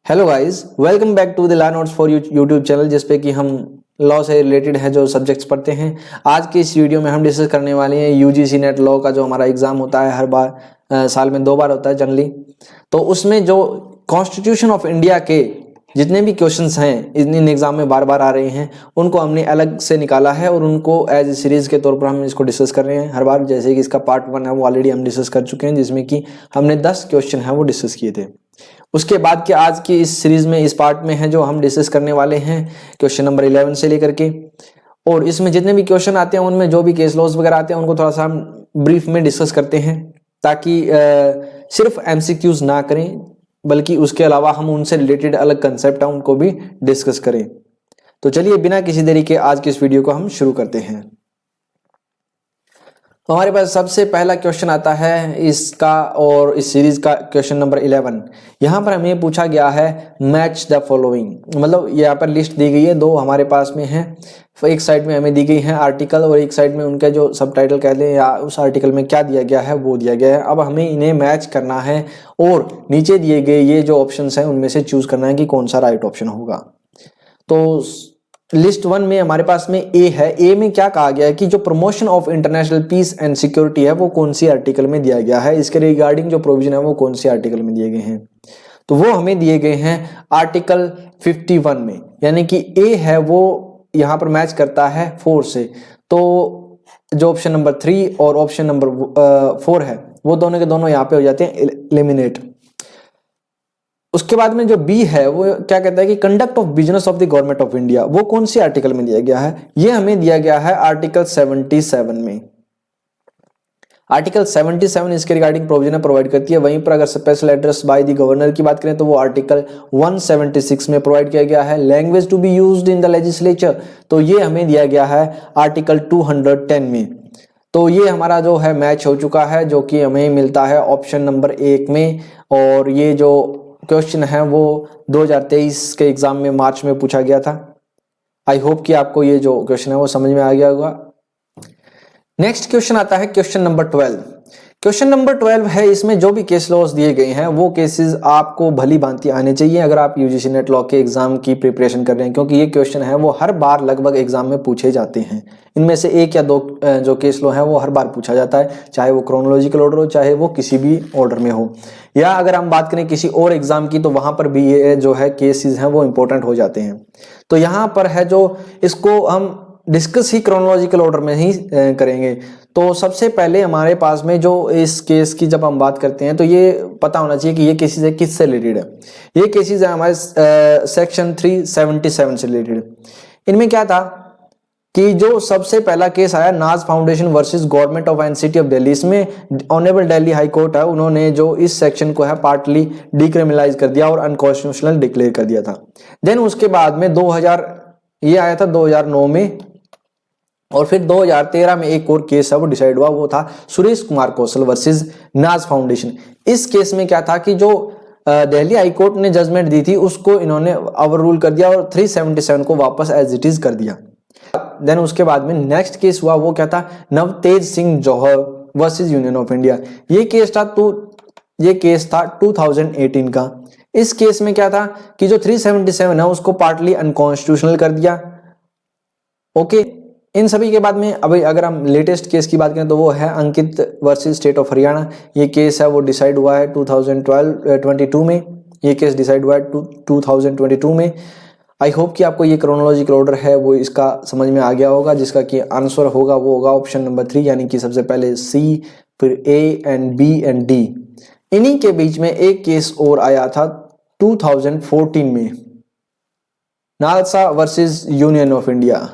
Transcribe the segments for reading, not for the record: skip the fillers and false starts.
Hello guys, welcome back to the law notes for YouTube channel जिसपे कि हम law से रिलेटेड है जो सब्जेक्ट्स पढ़ते हैं। आज के इस वीडियो में हम डिस्कस करने वाले हैं यूजीसी नेट लॉ का जो हमारा एग्जाम होता है हर बार साल में 2 बार होता है जनरली। तो उसमें जो कॉन्स्टिट्यूशन ऑफ इंडिया के जितने भी क्वेश्चंस हैं इन एग्जाम में बार बार आ रहे हैं उनको हमने अलग से निकाला है और उनको एज ए सीरीज के तौर पर हम इसको डिस्कस कर रहे हैं हर बार। जैसे कि इसका पार्ट 1 है वो ऑलरेडी हम डिस्कस कर चुके हैं जिसमें कि हमने 10 क्वेश्चन है वो डिस्कस किए थे। उसके बाद के आज की इस सीरीज में इस पार्ट में है जो हम डिस्कस करने वाले हैं क्वेश्चन नंबर 11 से लेकर के, और इसमें जितने भी क्वेश्चन आते हैं उनमें जो भी केस लॉज वगैरह आते हैं उनको थोड़ा सा हम ब्रीफ में डिस्कस करते हैं ताकि सिर्फ एमसीक्यूज ना करें बल्कि उसके अलावा हम उनसे रिलेटेड अलग कंसेप्ट है उनको भी डिस्कस करें। तो चलिए बिना किसी देरी के आज की इस वीडियो को हम शुरू करते हैं। तो हमारे पास सबसे पहला क्वेश्चन आता है इसका और इस सीरीज का क्वेश्चन नंबर 11। यहाँ पर हमें पूछा गया है मैच द फॉलोइंग, मतलब यहाँ पर लिस्ट दी गई है, दो हमारे पास में है। एक साइड में हमें दी गई है आर्टिकल और एक साइड में उनके जो सबटाइटल कहते हैं या उस आर्टिकल में क्या दिया गया है वो दिया गया है। अब हमें इन्हें मैच करना है और नीचे दिए गए ये जो ऑप्शन हैं उनमें से चूज करना है कि कौन सा राइट ऑप्शन होगा। तो लिस्ट 1 में हमारे पास में ए है। ए में क्या कहा गया है कि जो promotion of international peace and security है वो कौन सी आर्टिकल में दिया गया है, इसके रिगार्डिंग जो प्रोविजन है वो कौन सी आर्टिकल में दिए गए हैं। तो वो हमें दिए गए हैं आर्टिकल 51 में, यानी कि ए है वो यहां पर मैच करता है 4 से। तो जो ऑप्शन नंबर 3 और ऑप्शन नंबर 4 है वो दोनों के दोनों यहाँ पे हो जाते हैं एलिमिनेट। उसके बाद में जो बी है वो क्या कहता है कि conduct of business of the government of India, वो कौन सी आर्टिकल में दिया गया है, ये हमें दिया गया है आर्टिकल 77 में। आर्टिकल 77 इसके रिगार्डिंग प्रोविजन प्रोवाइड करती है। वहीं पर अगर special address by the governor की बात करें तो वो आर्टिकल 176 में प्रोवाइड किया गया है। Language to be used in the legislature, तो ये हमें दिया गया है आर्टिकल 210 में। तो ये हमारा जो है मैच हो चुका है जो कि हमें मिलता है ऑप्शन नंबर 1 में। और ये जो क्वेश्चन है वो 2023 के एग्जाम में मार्च में पूछा गया था। आई होप कि आपको ये जो क्वेश्चन है वो समझ में आ गया होगा। नेक्स्ट क्वेश्चन आता है क्वेश्चन नंबर 12। क्वेश्चन नंबर 12 है, इसमें जो भी केस लॉस दिए गए हैं वो केसेस आपको भली भांति आने चाहिए अगर आप यूजीसी नेट लॉ के एग्जाम की प्रिपरेशन कर रहे हैं, क्योंकि ये क्वेश्चन है वो हर बार लगभग एग्जाम में पूछे जाते हैं। इनमें से एक या दो जो केस लॉ है वो हर बार पूछा जाता है, चाहे वो क्रोनोलॉजिकल ऑर्डर हो चाहे वो किसी भी ऑर्डर में हो, या अगर हम बात करें किसी और एग्जाम की तो वहां पर भी ये जो है केसेस हैं वो इंपॉर्टेंट हो जाते हैं। तो यहाँ पर है जो इसको हम डिस्कस ही क्रोनोलॉजिकल ऑर्डर में ही करेंगे। तो सबसे पहले हमारे पास में जो इस केस की जब हम बात करते हैं तो ये पता होना चाहिए कि ये केसेस है किससे रिलेटेड है। ये केसेस है हमारे सेक्शन 377 से रिलेटेड। इनमें क्या था कि जो सबसे पहला केस आया नाज foundation versus government of and city of Delhi, इसमें ऑनरेबल दिल्ली हाई कोर्ट है उन्होंने जो इस सेक्शन को है पार्टली डिक्रिमिनलाइज कर दिया और अनकॉन्स्टिट्यूशनल डिक्लेयर कर दिया था। देन उसके बाद में 2000 ये आया था 2009 में, और फिर 2013 में एक और केस है वो डिसाइड हुआ, वो था सुरेश कुमार कौशल वर्सेस नाज फाउंडेशन। इस केस में क्या था कि जो दिल्ली हाई कोर्ट ने जजमेंट दी थी उसको इन्होंने ओवर रूल कर दिया और 377 को वापस एज इट इज कर दिया। देन उसके बाद में नेक्स्ट केस हुआ वो क्या था, Navtej Singh Johar versus union of India. ये केस था 2018 का। इस केस में क्या था कि जो 377 है उसको पार्टली अनकॉन्स्टिट्यूशनल कर दिया। ओके, इन सभी के बाद में अभी अगर हम लेटेस्ट केस की बात करें तो वो है अंकित वर्सेस स्टेट ऑफ हरियाणा। ये केस है वो डिसाइड हुआ है 2022 में। ये केस डिसाइड हुआ है 2022 में। आई होप कि आपको ये क्रोनोलॉजिकल ऑर्डर है वो इसका समझ में आ गया होगा, जिसका कि आंसर होगा वो होगा ऑप्शन नंबर 3, यानी कि सबसे पहले सी, फिर A and B and D. इन्हीं के बीच में एक केस और आया था 2014 में, NALSA versus union of India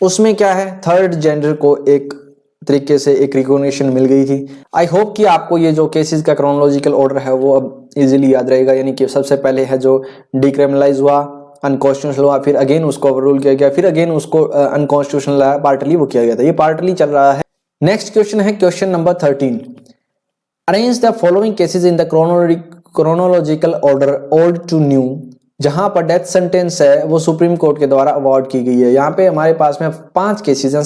उसमें क्या है, थर्ड जेंडर को एक तरीके से एक रिकॉग्निशन मिल गई थी। आई होप कि आपको ये जो केसेस का क्रोनोलॉजिकल ऑर्डर है वो अब इजीली याद रहेगा, यानी कि सबसे पहले है जो डिक्रिमिनलाइज हुआ, अनकॉन्स्टिट्यूशनल हुआ, फिर अगेन उसको ओवररूल किया गया, फिर अगेन उसको अनकॉन्स्टिट्यूशनल आया, पार्टली वो किया गया था। ये पार्टली चल रहा है। नेक्स्ट क्वेश्चन है question number 13। Arrange the following cases in the chronological order old to new. जहां पर डेथ सेंटेंस है वो सुप्रीम कोर्ट के द्वारा अवॉर्ड की गई है। यहाँ पे हमारे पास में 5 केसेस हैं।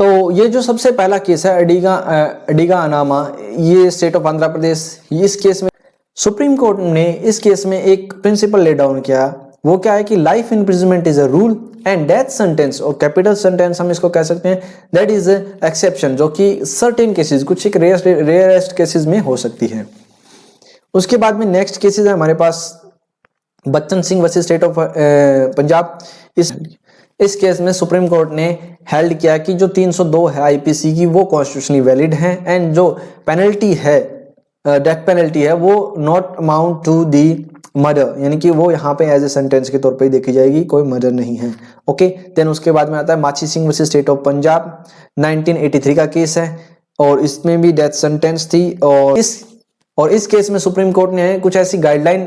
तो ये जो सबसे पहला केस है अडिगा अनामा, ये स्टेट ऑफ आंध्र प्रदेश, इस केस में सुप्रीम कोर्ट ने इस केस में एक प्रिंसिपल ले डाउन किया। वो क्या है कि life imprisonment is a rule and death sentence और कैपिटल सेंटेंस हम इसको कह सकते हैं, दैट इज एक्सेप्शन, जो कि सर्टेन केसेस, कुछ एक रेयरेस्ट केसेस में हो सकती है। उसके बाद में नेक्स्ट केसेस है हमारे पास Bachan Singh versus state of Punjab. इस केस में सुप्रीम कोर्ट ने हेल्ड किया कि जो 302 है आईपीसी की वो कॉन्स्टिट्यूशनली वैलिड है एंड जो पेनल्टी है, डेथ पेनल्टी है, वो not amount to the murder, यानी कि वो यहाँ पे एज ए सेंटेंस के तौर पे देखी जाएगी, कोई मर्डर नहीं है। ओके, देन उसके बाद में आता है माची Singh versus state of Punjab, 1983 का केस है और इसमें भी डेथ सेंटेंस थी। और इस केस में सुप्रीम कोर्ट ने कुछ ऐसी गाइडलाइन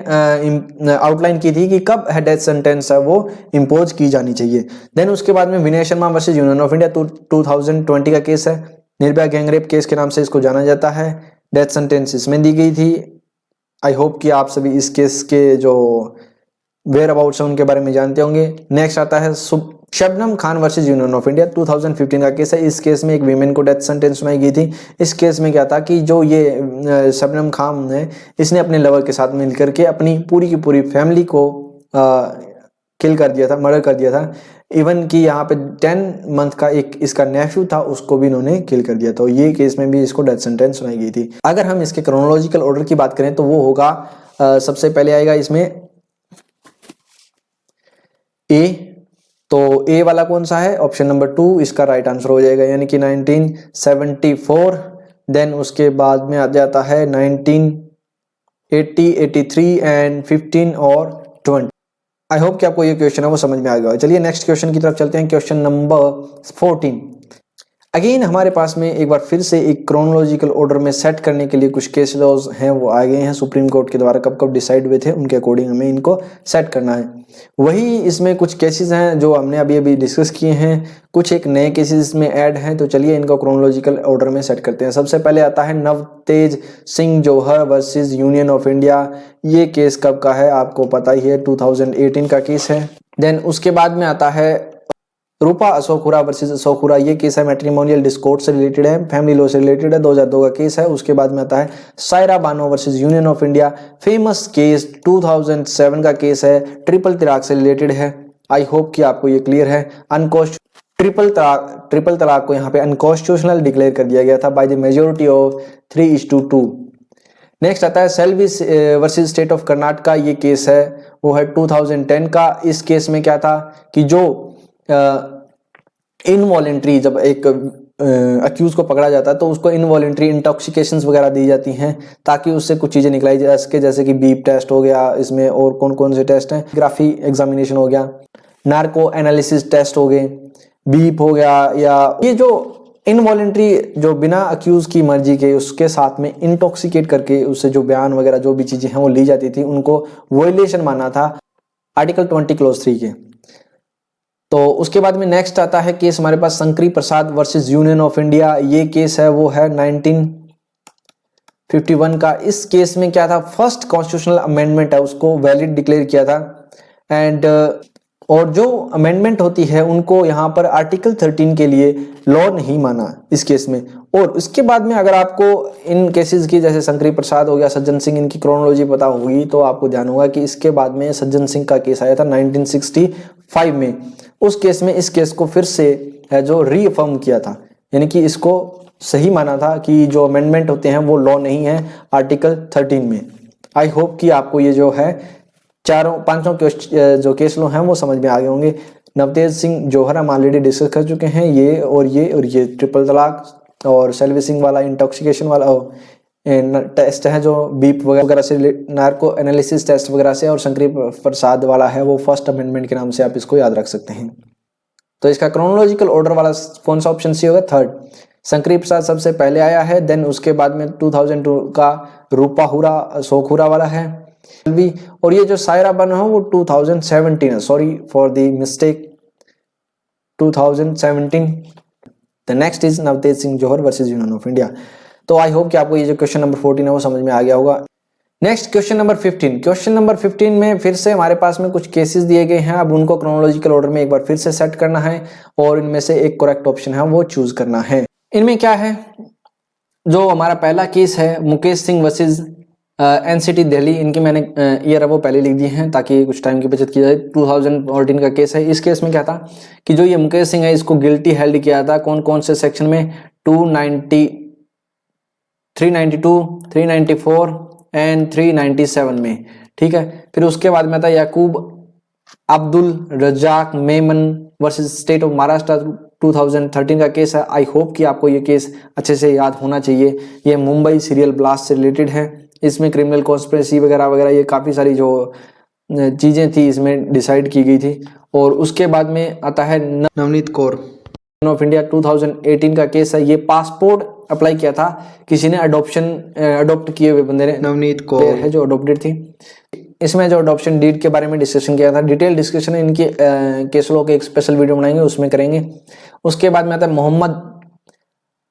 आउटलाइन की थी कि कब डेथ सेंटेंस है वो इम्पोज की जानी चाहिए। देन उसके बाद में Vinay Sharma versus union of India 2020 का केस है, निर्भया गैंगरेप केस के नाम से इसको जाना जाता है। डेथ सेंटेंस इसमें दी गई थी। आई होप कि आप सभी इस केस के जो वेयर अबाउट्स हैं उनके बारे में जानते होंगे। नेक्स्ट आता है Shabnam Khan versus union of India 2015 का केस है। इस केस में एक वीमेन को डेथ सेंटेंस सुनाई गई थी। इस केस में क्या था कि जो ये शबनम खान है, इसने अपने लवर के साथ मिलकर के अपनी पूरी की पूरी फैमिली को किल कर दिया था, मर्डर कर दिया था। इवन कि यहाँ पे 10 मंथ का एक इसका नेफ्यू था, उसको भी इन्होंने किल कर दिया। तो ये केस में भी इसको डेथ सेंटेंस सुनाई गई थी। अगर हम इसके क्रोनोलॉजिकल ऑर्डर की बात करें तो वो होगा सबसे पहले आएगा इसमें ए। तो ए वाला कौन सा है? ऑप्शन नंबर 2 इसका राइट आंसर हो जाएगा, यानी कि 1974। देन उसके बाद में आ जाता है 1980, 83 एंड 15 और 20। आई होप कि आपको ये क्वेश्चन है वो समझ में आ गया। चलिए नेक्स्ट क्वेश्चन की तरफ चलते हैं। Question number 14। अगेन हमारे पास में एक बार फिर से एक क्रोनोलॉजिकल ऑर्डर में सेट करने के लिए कुछ केस लॉज हैं वो आ गए हैं सुप्रीम कोर्ट के द्वारा, कब कब डिसाइड हुए थे उनके अकॉर्डिंग हमें इनको सेट करना है। वही इसमें कुछ केसेस हैं जो हमने अभी अभी डिस्कस किए हैं, कुछ एक नए केसेस में ऐड हैं। तो चलिए इनको क्रोनोलॉजिकल ऑर्डर में सेट करते हैं। सबसे पहले आता है Navtej Singh Johar versus union of India. ये केस कब का है आपको पता ही है, 2018 का केस है। देन उसके बाद में आता है रूपा अशोकुरा वर्सेस अशोकुरा। ये केस है मैट्रिमोनियल डिस्कोर्ड से रिलेटेड है, फैमिली लॉ से रिलेटेड है, 2002 का केस है। उसके बाद में आता है Saira Bano versus union of India, famous case 2007 का केस है, ट्रिपल तलाक से रिलेटेड है। आई होप कि आपको ये क्लियर है। ट्रिपल तलाक को यहाँ पे अनकॉन्स्टिट्यूशनल डिक्लेयर कर दिया गया था by the majority of 3:2। Next आता है Selvi versus state of Karnataka. ये केस है वो है 2010 का। इस केस में क्या था कि जो इनवॉलेंट्री, जब एक अक्यूज को पकड़ा जाता है तो उसको इनवॉलेंट्री इंटॉक्सिकेशंस वगैरह दी जाती हैं ताकि उससे कुछ चीज़ें निकलाई जा सके, जैसे कि बीप टेस्ट हो गया, इसमें और कौन कौन से टेस्ट हैं, ग्राफी एग्जामिनेशन हो गया, नार्को एनालिसिस टेस्ट हो गए, बीप हो गया, या ये जो इनवॉलेंट्री जो बिना अक्यूज की मर्जी के उसके साथ में इंटॉक्सिकेट करके उससे जो बयान वगैरह जो भी चीज़ें हैं वो ली जाती थी, उनको वोलेशन माना था आर्टिकल 20 क्लॉज 3 के। तो उसके बाद में नेक्स्ट आता है केस हमारे पास शंकरी प्रसाद वर्सेस यूनियन ऑफ इंडिया। ये केस है वो है 1951 का। इस केस में क्या था, फर्स्ट कॉन्स्टिट्यूशनल अमेंडमेंट है उसको वैलिड डिक्लेयर किया था एंड और जो अमेंडमेंट होती है उनको यहाँ पर आर्टिकल 13 के लिए लॉ नहीं माना इस केस में। और उसके बाद में अगर आपको इन केसेस की, जैसे शंकरी प्रसाद हो गया, सज्जन सिंह, इनकी क्रोनोलॉजी पता होगी तो आपको ध्यान होगा कि इसके बाद में सज्जन सिंह का केस आया था 1965 में। उस केस में इस केस को फिर से है जो रीअफर्म किया था, यानी कि इसको सही माना था कि जो अमेंडमेंट होते हैं वो लॉ नहीं है आर्टिकल 13 में। आई होप कि आपको ये जो है पांचों जो केस लॉ हैं वो समझ में आ गए होंगे। नवतेज सिंह जौहर हम ऑलरेडी डिस्कस कर चुके हैं, ये ट्रिपल तलाक और सेल्वी सिंह वाला इंटॉक्सिकेशन वाला टेस्ट है जो बीप वगैरह से, नार्को एनालिसिस टेस्ट वगैरह से, और शंकरी प्रसाद वाला है वो फर्स्ट अमेंडमेंट के नाम से आप इसको याद रख सकते हैं। तो इसका क्रोनोलॉजिकल ऑर्डर वाला कौन सा ऑप्शन सी होगा? 3rd। शंकरी प्रसाद सबसे पहले आया है, देन उसके बाद में 2002 का रूपाहुरा अशोकुरा वाला है, और ये जो सायरा बानो है वो 2017 है, sorry for the mistake, 2017। The next is Navtej Singh Johar versus union of India. तो आई होप कि आपको ये जो क्वेश्चन नंबर 14 है वो समझ में आ गया होगा। Next question number 15। Question number 15 में फिर से हमारे पास में कुछ केसेस दिए गए हैं। अब उनको क्रोनोलॉजिकल ऑर्डर में एक बार फिर से सेट करना है और इनमें से एक करेक्ट ऑप्शन है वो चूज करना है। इनमें क्या है, जो हमारा पहला केस है मुकेश सिंह वर्सेस एनसीटी दिल्ली, इनकी मैंने ईयर है वो पहले लिख दी है ताकि कुछ टाइम की बचत की जाए। 2014 का केस है। इस केस में क्या था कि जो ये मुकेश सिंह है इसको गिल्टी हेल्ड किया था कौन कौन से सेक्शन में, 290, 392, 394 एंड 397 में। ठीक है, फिर उसके बाद में था Yakub Abdul Razak Memon versus state of Maharashtra, 2013 का केस है। आई होप कि आपको ये केस अच्छे से याद होना चाहिए। ये मुंबई सीरियल ब्लास्ट से रिलेटेड है। इसमें क्रिमिनल कॉन्स्पिरेसी वगैरह वगैरह ये काफ़ी सारी जो चीज़ें थी इसमें डिसाइड की गई थी। और उसके बाद में आता है नवनीत कौर ऑफ इंडिया, 2018 का केस है। ये पासपोर्ट अप्लाई किया था किसी ने, अडॉप्ट किए हुए बंदे ने, नवनीत कौर है जो अडॉप्टेड थी। इसमें जो अडॉप्शन डीड के बारे में डिस्कशन किया था, डिटेल डिस्कशन इनकी केस लॉ के एक स्पेशल वीडियो बनाएंगे उसमें करेंगे। उसके बाद में आता है मोहम्मद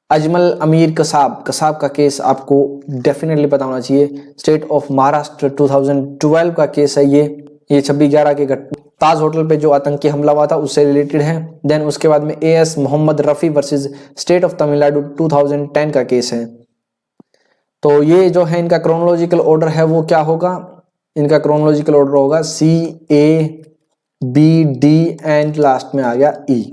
अजमल अमीर कसाब का केस आपको डेफिनेटली पता होना चाहिए। स्टेट ऑफ महाराष्ट्र 2012 का केस है ये 26/11 के ताज होटल पे जो आतंकी हमला हुआ था उससे रिलेटेड है। देन उसके बाद में AS Mohammed Rafi versus state of Tamil Nadu 2010 का केस है। तो ये जो है इनका क्रोनोलॉजिकल ऑर्डर है वो क्या होगा, इनका क्रोनोलॉजिकल ऑर्डर होगा CABD एंड लास्ट में आ गया E,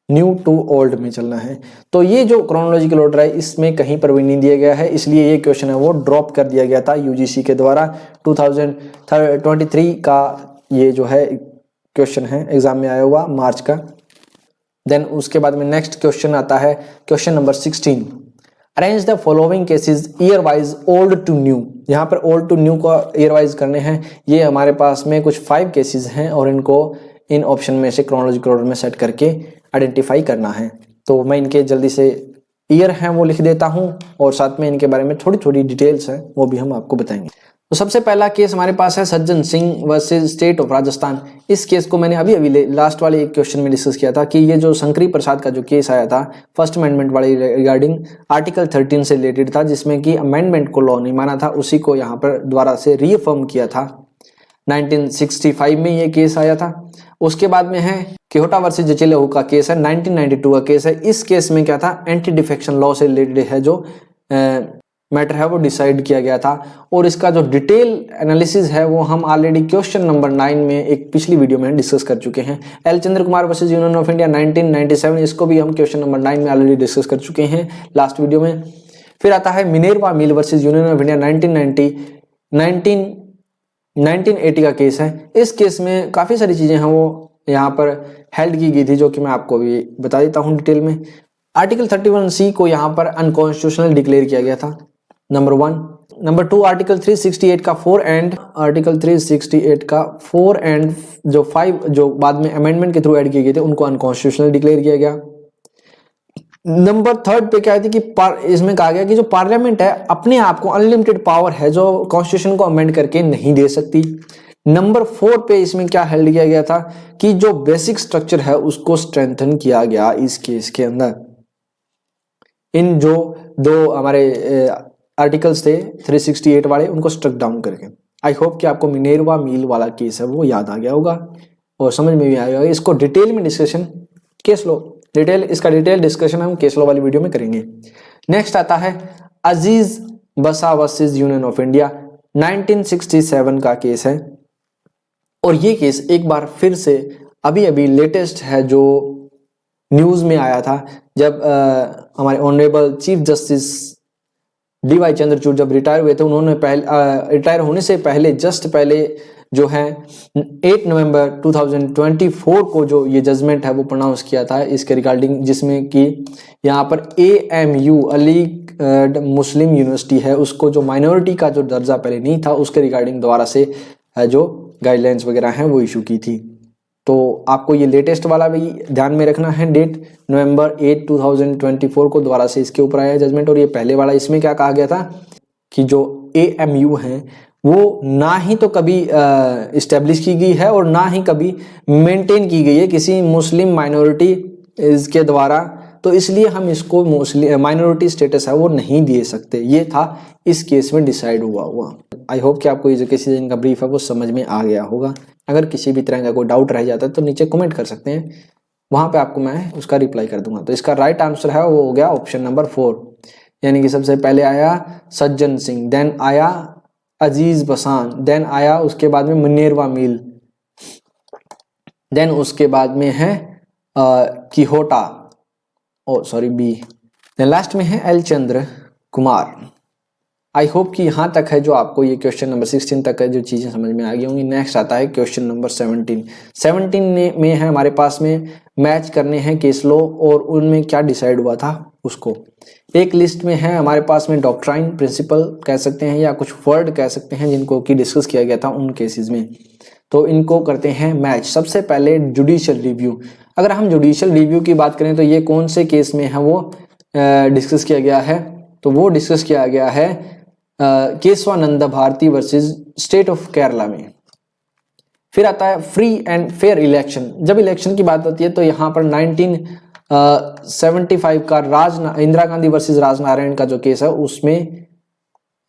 न्यू टू ओल्ड में चलना है। तो ये जो क्रोनोलॉजिकल ऑर्डर है इसमें कहीं पर भी नहीं दिया गया है, इसलिए ये क्वेश्चन है वो ड्रॉप कर दिया गया था यूजीसी के द्वारा। 2023 का ये जो है क्वेश्चन है, एग्जाम में आया हुआ मार्च का। देन उसके बाद में नेक्स्ट क्वेश्चन आता है question number 16। Arrange the following cases year wise old to new. यहाँ पर ओल्ड टू न्यू का ईयर वाइज करने हैं। ये हमारे पास में कुछ 5 केसेस हैं और इनको इन ऑप्शन में से क्रोनोलॉजिकल ऑर्डर में सेट करके आइडेंटिफाई करना है। तो मैं इनके जल्दी से ईयर हैं वो लिख देता हूँ और साथ में इनके बारे में थोड़ी थोड़ी डिटेल्स हैं वो भी हम आपको बताएंगे। तो सबसे पहला केस हमारे पास है Sajjan Singh versus state of Rajasthan. इस केस को मैंने अभी लास्ट वाले एक क्वेश्चन में डिस्कस किया था कि ये जो शंकरी प्रसाद का जो केस आया था फर्स्ट अमेंडमेंट वाली रिगार्डिंग आर्टिकल 13 से रिलेटेड था, जिसमें कि अमेंडमेंट को लॉ नहीं माना था, उसी को यहाँ पर दोबारा से रीअफर्म किया था। 1965 में ये केस आया था। उसके बाद में है केहोटा वर्सेस जचेलेहू का केस है, 1992 का केस है। इस केस में क्या था, एंटी डिफेक्शन लॉ से रिलेटेड है जो मैटर है वो डिसाइड किया गया था। और इसका जो डिटेल एनालिसिस है वो हम ऑलरेडी क्वेश्चन नंबर 9 में एक पिछली वीडियो में डिस्कस कर चुके हैं। L Chandra Kumar versus union of India 1997, इसको भी हम क्वेश्चन नंबर 9 में ऑलरेडी डिस्कस कर चुके हैं लास्ट वीडियो में। फिर आता है मिनेर्वा मिल वर्सेस यूनियन ऑफ इंडिया 1980 का केस है। इस केस में काफ़ी सारी चीज़ें हैं वो यहाँ पर हेल्ड की गई थी जो कि मैं आपको भी बता देता हूँ डिटेल में। आर्टिकल 31C को यहाँ पर अनकॉन्स्टिट्यूशनल डिक्लेयर किया गया था, नंबर 1। नंबर 2 आर्टिकल 368 का 4 एंड आर्टिकल 368 का 4 एंड जो 5 जो बाद में अमेंडमेंट के थ्रू ऐड किए गए थे उनको अनकॉन्स्टिट्यूशनल डिक्लेयर किया गया। नंबर 3 पे क्या है कि इसमें कहा गया कि जो पार्लियामेंट है अपने आप को अनलिमिटेड पावर है जो कॉन्स्टिट्यूशन को अमेंड करके नहीं दे सकती। नंबर 4 पे इसमें क्या हेल्ड किया गया था कि जो बेसिक स्ट्रक्चर है उसको स्ट्रेंथन किया गया इस केस के अंदर। इन जो दो हमारे आर्टिकल्स थे 368 वाले उनको स्ट्रक डाउन करके। आई होप कि आपको मिनेर्वा मील वाला केस है वो याद आ गया होगा और समझ में भी आया होगा। इसको डिटेल में डिस्कशन केस लो इसका डिटेल डिस्कशन हम केस लो वाली वीडियो में करेंगे। नेक्स्ट आता है अजीज बसा वर्सेस यूनियन ऑफ इंडिया 1967 का केस है। और ये केस एक बार फिर से अभी अभी लेटेस्ट है जो न्यूज में आया था जब हमारे honourable chief justice DY Chandrachud जब रिटायर हुए थे। उन्होंने रिटायर होने से पहले जस्ट पहले जो है 8 नवंबर 2024 को जो ये जजमेंट है वो प्रोनाउंस किया था इसके रिगार्डिंग, जिसमें कि यहाँ पर AMU अली मुस्लिम यूनिवर्सिटी है उसको जो माइनॉरिटी का जो दर्जा पहले नहीं था उसके रिगार्डिंग दोबारा से जो गाइडलाइंस वगैरह हैं वो इशू की थी। तो आपको ये लेटेस्ट वाला भी ध्यान में रखना है, डेट नवंबर 8 2024 को दोबारा से इसके ऊपर आया जजमेंट। और ये पहले वाला इसमें क्या कहा गया था कि जो AMU है वो ना ही तो कभी इस्टेब्लिश की गई है और ना ही कभी मेंटेन की गई है किसी मुस्लिम माइनॉरिटी के द्वारा, तो इसलिए हम इसको मुस्लिम माइनॉरिटी स्टेटस है वो नहीं दे सकते। ये था इस केस में डिसाइड हुआ। आई होप कि आपको ये जो केसीज का ब्रीफ है वो समझ में आ गया होगा। अगर किसी भी तरह का कोई डाउट रह जाता है तो नीचे कमेंट कर सकते हैं, वहां पे आपको मैं उसका रिप्लाई कर दूंगा। तो इसका राइट आंसर है वो हो गया ऑप्शन नंबर 4, यानी कि सबसे पहले आया सज्जन सिंह, देन आया अजीज बसान, देन आया उसके बाद में मिनेरवा मील, देन उसके बाद में है किहोटा, ओ सॉरी बी, देन लास्ट में है L Chandra Kumar. I hope कि यहाँ तक है जो आपको ये क्वेश्चन नंबर 16 तक है जो चीज़ें समझ में आ गई होंगी। नेक्स्ट आता है क्वेश्चन नंबर 17 में है हमारे पास में मैच करने हैं केस लॉ और उनमें क्या डिसाइड हुआ था उसको। एक लिस्ट में है हमारे पास में डॉक्ट्राइन, प्रिंसिपल कह सकते हैं या कुछ वर्ड कह सकते हैं जिनको कि डिस्कस किया गया था उन केसेस में, तो इनको करते हैं मैच। सबसे पहले जुडिशियल रिव्यू, अगर हम जुडिशियल रिव्यू की बात करें तो ये कौन से केस में है वो डिस्कस किया गया है, तो वो डिस्कस किया गया है Kesavananda Bharati versus state of Kerala में। फिर आता है फ्री एंड फेयर इलेक्शन, जब इलेक्शन की बात आती है तो यहाँ पर 1975 का इंदिरा गांधी वर्सेस राजनारायण का जो केस है उसमें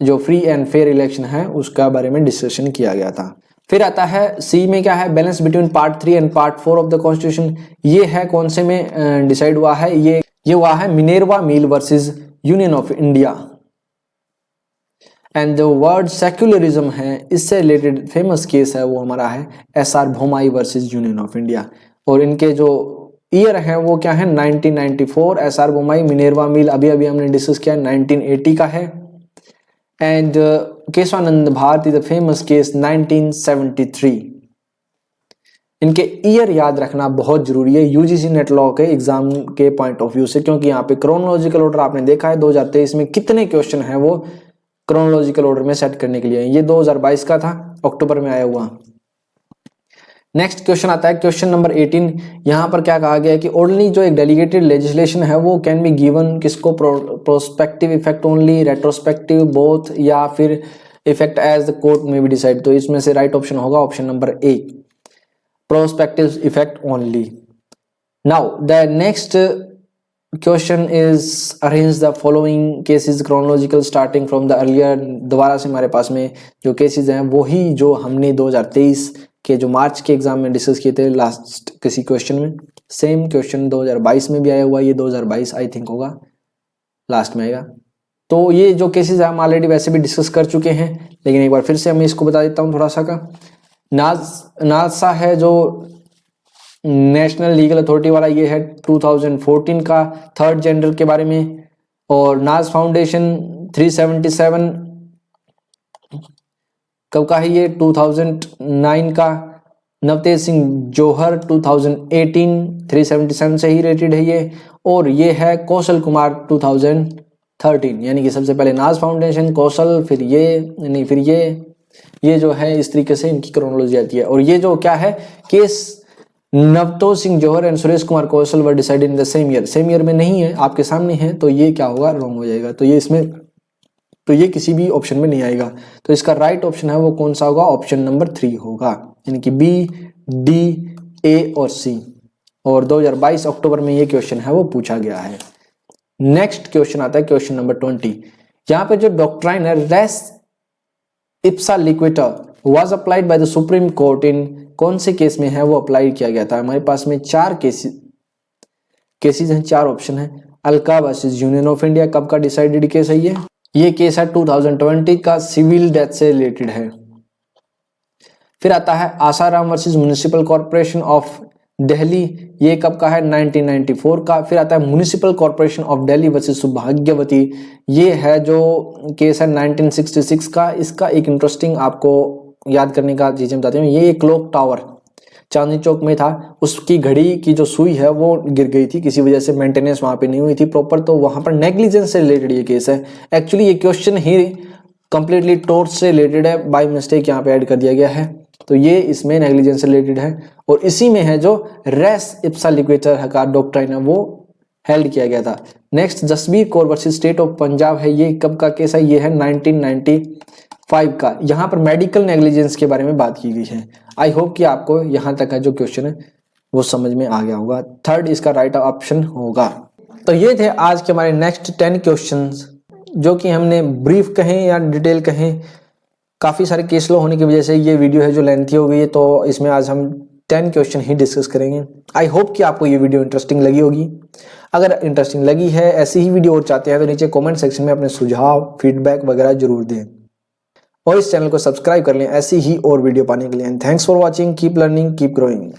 जो फ्री एंड फेयर इलेक्शन है उसका बारे में डिस्कशन किया गया था। फिर आता है सी में क्या है, balance between part 3 and part 4 of the constitution, ये है कौन से में डिसाइड हुआ है, ये हुआ है Minerva Mills versus union of India. And जो वर्ड सेक्युलरिज्म है इससे रिलेटेड फेमस केस है वो हमारा है SR Bommai versus union of India, और इनके जो ईयर है वो क्या है 1994, SR भोमाई मिनेरवा मिल अभी हमने डिस्कस किया 1980 का है, and Kesavananda Bharati the famous case 1973। इनके ईयर याद रखना बहुत जरूरी है यूजीसी नेट लॉ के एग्जाम के पॉइंट ऑफ व्यू से, क्योंकि यहाँ पे क्रोनोलॉजिकल ऑर्डर आपने देखा है 2023 में कितने क्वेश्चन है वो क्रोनोलॉजिकल ऑर्डर में सेट करने के लिए। ये 2022 का था, अक्टूबर में आया हुआ। नेक्स्ट क्वेश्चन आता है क्वेश्चन नंबर 18, यहाँ पर क्या कहा गया है कि ओनली जो एक डेलीगेटेड लेजिस्लेशन है वो कैन बी गिवन किसको, prospective effect only, retrospective both, या फिर इफेक्ट एज द कोर्ट में बी डिसाइड। तो इसमें से राइट ऑप्शन होगा option number A, prospective effect only. Now the next question is arrange the following cases chronological starting from the earlier. दोबारा से हमारे पास में जो केसेस हैं वही जो हमने 2023 के जो मार्च के एग्जाम में डिस्कस किए थे लास्ट किसी क्वेश्चन में, सेम क्वेश्चन 2022 में भी आया हुआ, ये 2022 आई थिंक होगा लास्ट में आएगा। तो ये जो केसेस है हम ऑलरेडी वैसे भी डिस्कस कर चुके हैं, लेकिन एक बार फिर से मैं इसको बता देता हूँ थोड़ा सा का। नासा है जो नेशनल लीगल अथॉरिटी वाला, ये है 2014 का थर्ड जेंडर के बारे में, और नाज फाउंडेशन 377 कब का है ये 2009 का, नवतेज सिंह जौहर 2018 377 से ही रिलेटेड है ये, और ये है कौशल कुमार 2013, यानी कि सबसे पहले नाज फाउंडेशन, कौशल, फिर ये नहीं फिर ये जो है इस तरीके से इनकी क्रोनोलॉजी आती है। और ये जो क्या है case Navtej Singh Johar and Suresh Kumar Koushal were decided in the same year में नहीं है, आपके सामने है, तो ये क्या होगा रॉन्ग हो जाएगा, तो ये इसमें तो ये किसी भी ऑप्शन में नहीं आएगा। तो इसका राइट ऑप्शन है वो कौन सा होगा, ऑप्शन नंबर 3 होगा, यानी कि बी, डी, ए और सी। और 2022 अक्टूबर में ये क्वेश्चन है वो पूछा गया है। नेक्स्ट क्वेश्चन आता है क्वेश्चन नंबर 20, यहाँ पे जो डॉक्ट्राइन है res ipsa loquitur was applied by the supreme court in, कौन से केस में है वो अप्लाई किया गया था। हमारे पास में 4 केसेस हैं, 4 ऑप्शन है। Alka versus union of India कब का डिसाइडेड केस है ये केस है 2020 का, सिविल डेथ से रिलेटेड है। फिर आता है Asaram versus municipal corporation of Delhi, ये कब का है 1994 का। फिर आता है municipal corporation of Delhi versus सौभाग्यवती, ये है जो केस है 1966 का। इसका एक इंटरेस्टिंग आपको याद करने का चीजें बताते हैं, ये एक क्लॉक टावर चांदनी चौक में था, उसकी घड़ी की जो सुई है वो गिर गई थी, किसी वजह से मेंटेनेंस वहां पे नहीं हुई थी प्रॉपर, तो वहां पर नेग्लिजेंस से रिलेटेड ये केस है। एक्चुअली ये क्वेश्चन ही कंप्लीटली टॉर्च से रिलेटेड है, बाय मिस्टेक यहाँ पे ऐड कर दिया गया है, तो ये इसमें नेग्लिजेंस से रिलेटेड है। और इसी में है जो रेस इप्सा लिक्विटर का डॉक्ट्राइन है वो हेल्ड किया गया था। Next Jasbir Kaur versus state of Punjab है, ये कब का केस है, ये है 1995 का। यहाँ पर मेडिकल नेग्लिजेंस के बारे में बात की गई है। आई होप कि आपको यहाँ तक का जो क्वेश्चन है वो समझ में आ गया होगा। थर्ड इसका राइट ऑप्शन होगा। तो ये थे आज के हमारे नेक्स्ट 10 क्वेश्चंस, जो कि हमने ब्रीफ कहें या डिटेल कहें काफ़ी सारे केस लो होने की वजह से ये वीडियो है जो लेंथी हो गई है, तो इसमें आज हम 10 क्वेश्चन ही डिस्कस करेंगे। आई होप कि आपको ये वीडियो इंटरेस्टिंग लगी होगी। अगर इंटरेस्टिंग लगी है, ऐसी ही वीडियो और चाहते हैं, तो नीचे कमेंट सेक्शन में अपने सुझाव, फीडबैक वगैरह जरूर दें और इस चैनल को सब्सक्राइब कर लें ऐसी ही और वीडियो पाने के लिए। Thanks for watching, keep learning, keep growing.